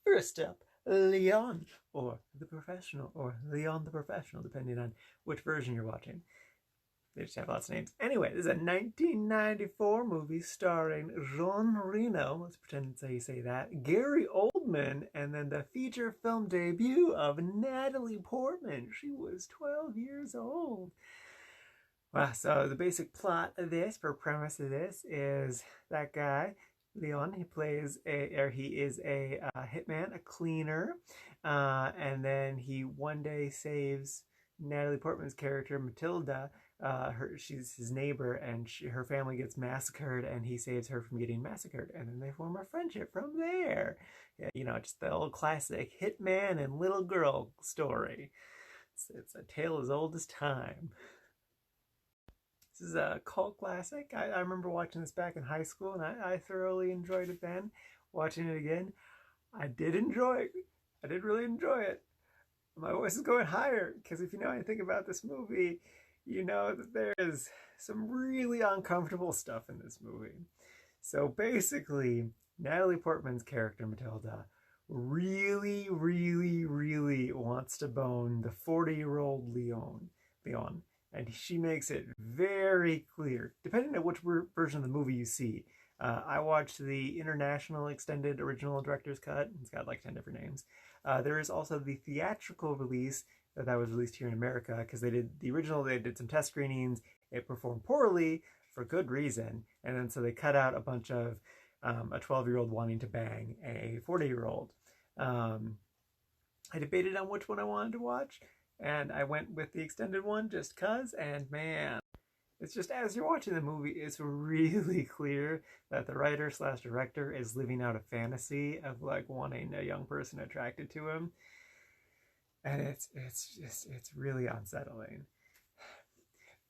First up, Leon, or The Professional, or Leon the Professional, depending on which version you're watching. They just have lots of names. Anyway, this is a 1994 movie starring Jean Reno, let's pretend it's how you say that, Gary Oldman, and then the feature film debut of Natalie Portman. She was 12 years old. Wow, so the basic plot of this, or premise of this, is that guy, Leon, he is a hitman, a cleaner, and then he one day saves Natalie Portman's character, Matilda. She's his neighbor, and her family gets massacred, and he saves her from getting massacred, and then they form a friendship from there. Yeah, you know, just the old classic hitman and little girl story. It's a tale as old as time. This is a cult classic. I remember watching this back in high school, and I thoroughly enjoyed it then. Watching it again, I did enjoy it. I did really enjoy it. My voice is going higher, because if you know anything about this movie, you know that there is some really uncomfortable stuff in this movie. So basically, Natalie Portman's character, Matilda, really, really, really wants to bone the 40-year-old Leon. And she makes it very clear, depending on which version of the movie you see. I watched the international extended original director's cut. It's got like 10 different names. There is also the theatrical release that was released here in America, because they did some test screenings. It performed poorly for good reason, and then so they cut out a bunch of a 12-year-old wanting to bang a 40-year-old. I debated on which one I wanted to watch, and I went with the extended one just cause, and man, it's just, as you're watching the movie, it's really clear that the writer / director is living out a fantasy of like wanting a young person attracted to him. And it's really unsettling.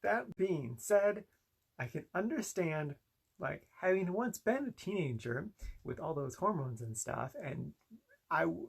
That being said, I can understand, like, having once been a teenager with all those hormones and stuff, and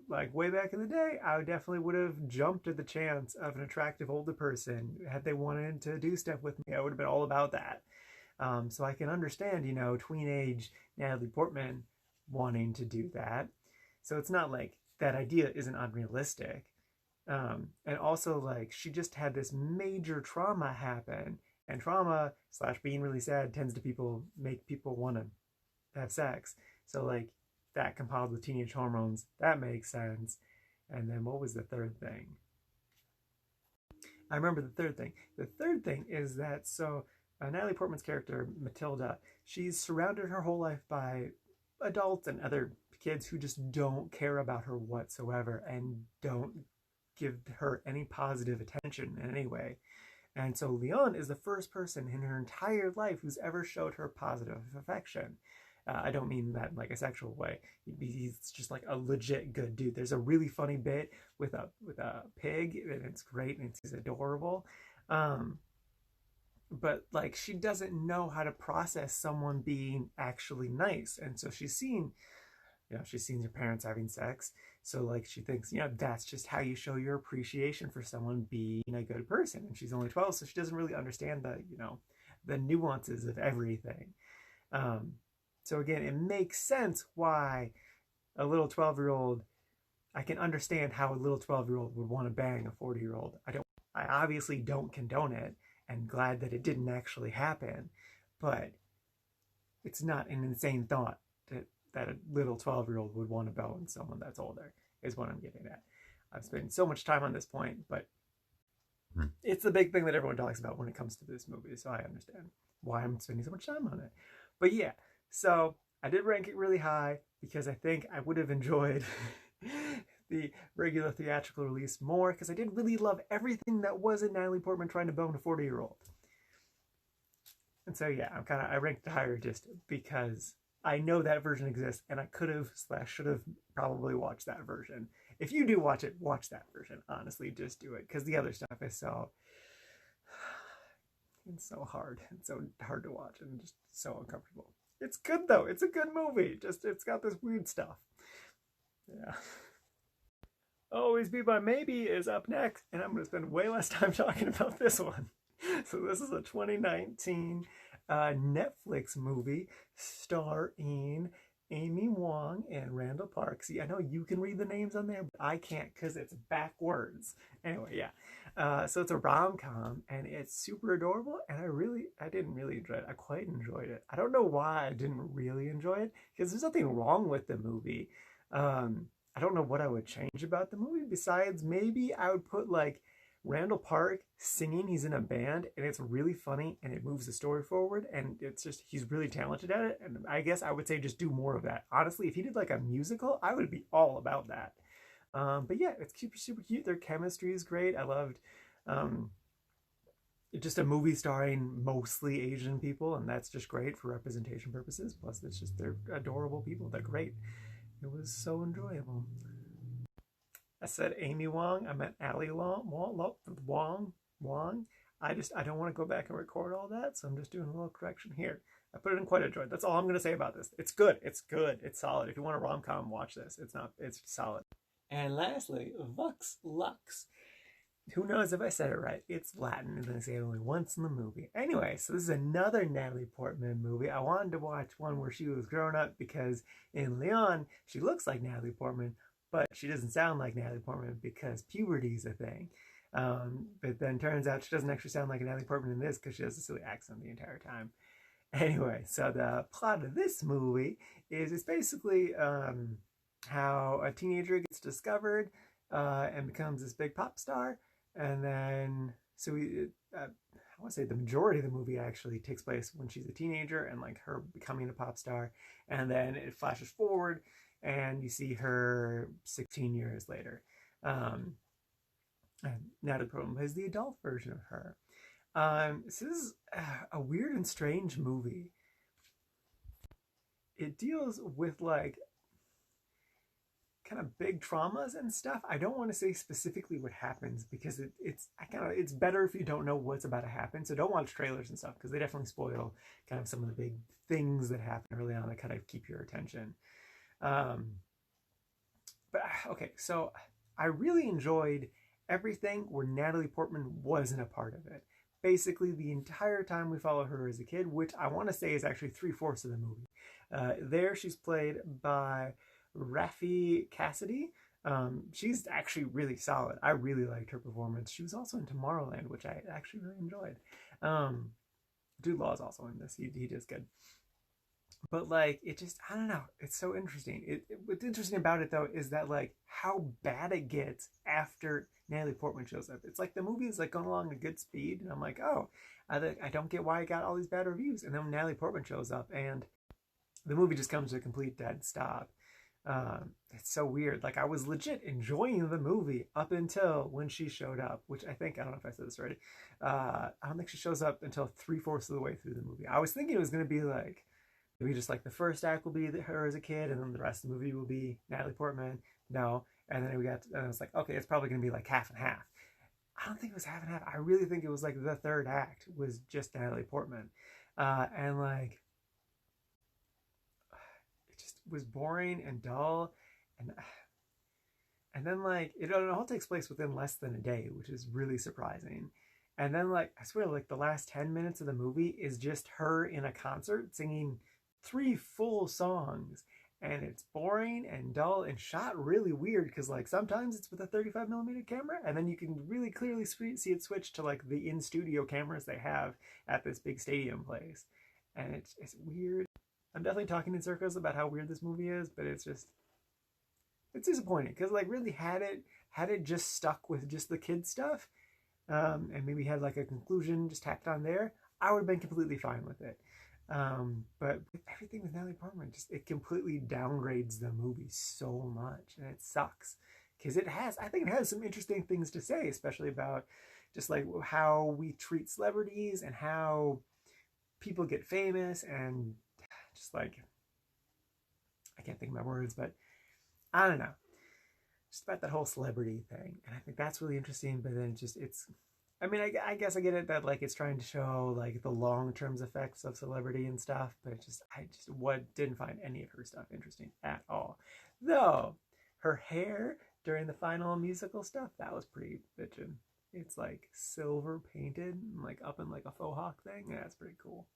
like way back in the day, I definitely would have jumped at the chance of an attractive older person. Had they wanted to do stuff with me, I would have been all about that. So I can understand, you know, tween-age Natalie Portman wanting to do that. So it's not like that idea isn't unrealistic. And also, like, she just had this major trauma happen, and trauma / being really sad tends to make people want to have sex. So like that compiled with teenage hormones, that makes sense. And then what was the third thing? I remember the third thing. The third thing is that, so Natalie Portman's character, Matilda, she's surrounded her whole life by adults and other kids who just don't care about her whatsoever and don't give her any positive attention in any way. And so Leon is the first person in her entire life who's ever showed her positive affection. I don't mean that in like a sexual way. He's just like a legit good dude. There's a really funny bit with a pig, and it's great, and it's adorable. But like, she doesn't know how to process someone being actually nice, and so she's seen her parents having sex. So like, she thinks, that's just how you show your appreciation for someone being a good person. And she's only 12, so she doesn't really understand the nuances of everything. So again, it makes sense why a little 12-year-old, I can understand how a little 12-year-old would want to bang a 40-year-old. I obviously don't condone it, and glad that it didn't actually happen, but it's not an insane thought that a little 12-year-old would want to bone someone that's older, is what I'm getting at. I've spent so much time on this point, but it's the big thing that everyone talks about when it comes to this movie, so I understand why I'm spending so much time on it. But yeah, so I did rank it really high because I think I would have enjoyed the regular theatrical release more, because I did really love everything that wasn't Natalie Portman trying to bone a 40-year-old. And so yeah, I ranked it higher just because I know that version exists, and I could have / should have probably watched that version. If you do watch it, watch that version. Honestly, just do it, because the other stuff is it's so hard and so hard to watch and just so uncomfortable. It's good though. It's a good movie. Just it's got this weird stuff. Yeah. Always Be My Maybe is up next, and I'm going to spend way less time talking about this one. So this is a 2019 Netflix movie starring Amy Wong and Randall Park. See, I know you can read the names on there, but I can't because it's backwards. Anyway, yeah. So it's a rom-com and it's super adorable, and I didn't really enjoy it. I quite enjoyed it. I don't know why I didn't really enjoy it, because there's nothing wrong with the movie. I don't know what I would change about the movie besides maybe I would put like Randall Park singing. He's in a band and it's really funny and it moves the story forward, and it's just, he's really talented at it, and I guess I would say just do more of that. Honestly, if he did like a musical, I would be all about that. But yeah, it's super cute. Their chemistry is great. I loved just a movie starring mostly Asian people, and that's just great for representation purposes. Plus, it's just, they're adorable people. They're great. It was so enjoyable. I said Amy Wong. I meant Ali Wong. I don't want to go back and record all that, so I'm just doing a little correction here. I put it in quite a joy. That's all I'm going to say about this. It's good. It's good. It's solid. If you want a rom-com, watch this. It's solid. And lastly, Vox Lux. Who knows if I said it right? It's Latin, and I say it only once in the movie. Anyway, so this is another Natalie Portman movie. I wanted to watch one where she was grown up because in Leon, she looks like Natalie Portman, but she doesn't sound like Natalie Portman because puberty's a thing. But then turns out she doesn't actually sound like Natalie Portman in this because she has a silly accent the entire time. Anyway, so the plot of this movie is it's basically how a teenager gets discovered and becomes this big pop star. And then, I want to say the majority of the movie actually takes place when she's a teenager and like her becoming a pop star. And then it flashes forward and you see her 16 years later. And Natalie Portman plays the adult version of her. So this is a weird and strange movie. It deals with like kind of big traumas and stuff. I don't want to say specifically what happens because it's better if you don't know what's about to happen. So don't watch trailers and stuff because they definitely spoil kind of some of the big things that happen early on that kind of keep your attention. But okay, so I really enjoyed everything where Natalie Portman wasn't a part of it. Basically, the entire time we follow her as a kid, which I want to say is actually 3/4 of the movie. There, she's played by Raffi Cassidy. She's actually really solid. I really liked her performance. She was also in Tomorrowland, which I actually really enjoyed. Jude Law is also in this. He does good. But like, it just, I don't know. It's so interesting. What's interesting about it though is that like how bad it gets after Natalie Portman shows up. It's like the movie is like going along at good speed, and I'm like, oh, I don't get why it got all these bad reviews. And then Natalie Portman shows up, and the movie just comes to a complete dead stop. It's so weird. Like I was legit enjoying the movie up until when she showed up, which I don't know if I said this already. I don't think she shows up until 3/4 of the way through the movie. I was thinking it was going to be like, maybe just like the first act will be her as a kid, and then the rest of the movie will be Natalie Portman. No. And then I was like, okay, it's probably going to be like half and half. I don't think it was half and half. I really think it was like the third act was just Natalie Portman. And like, it just was boring and dull. And then like, it all takes place within less than a day, which is really surprising. And then like, I swear, like the last 10 minutes of the movie is just her in a concert singing 3 full songs. And it's boring and dull and shot really weird because like sometimes it's with a 35mm camera, and then you can really clearly see it switch to like the in-studio cameras they have at this big stadium place. And it's weird. I'm definitely talking in circles about how weird this movie is, but it's disappointing because like really had it just stuck with just the kid stuff, and maybe had like a conclusion just tacked on there, I would have been completely fine with it. But with everything with Natalie Portman, it completely downgrades the movie so much, and it sucks because I think it has some interesting things to say, especially about just like how we treat celebrities and how people get famous, and just like, I can't think of my words, but I don't know, just about that whole celebrity thing. And I think that's really interesting, but then I guess I get it that like it's trying to show like the long-term effects of celebrity and stuff, but I didn't find any of her stuff interesting at all. Though her hair during the final musical stuff, that was pretty bitchin'. It's like silver painted, like up in like a faux hawk thing. Yeah, that's pretty cool.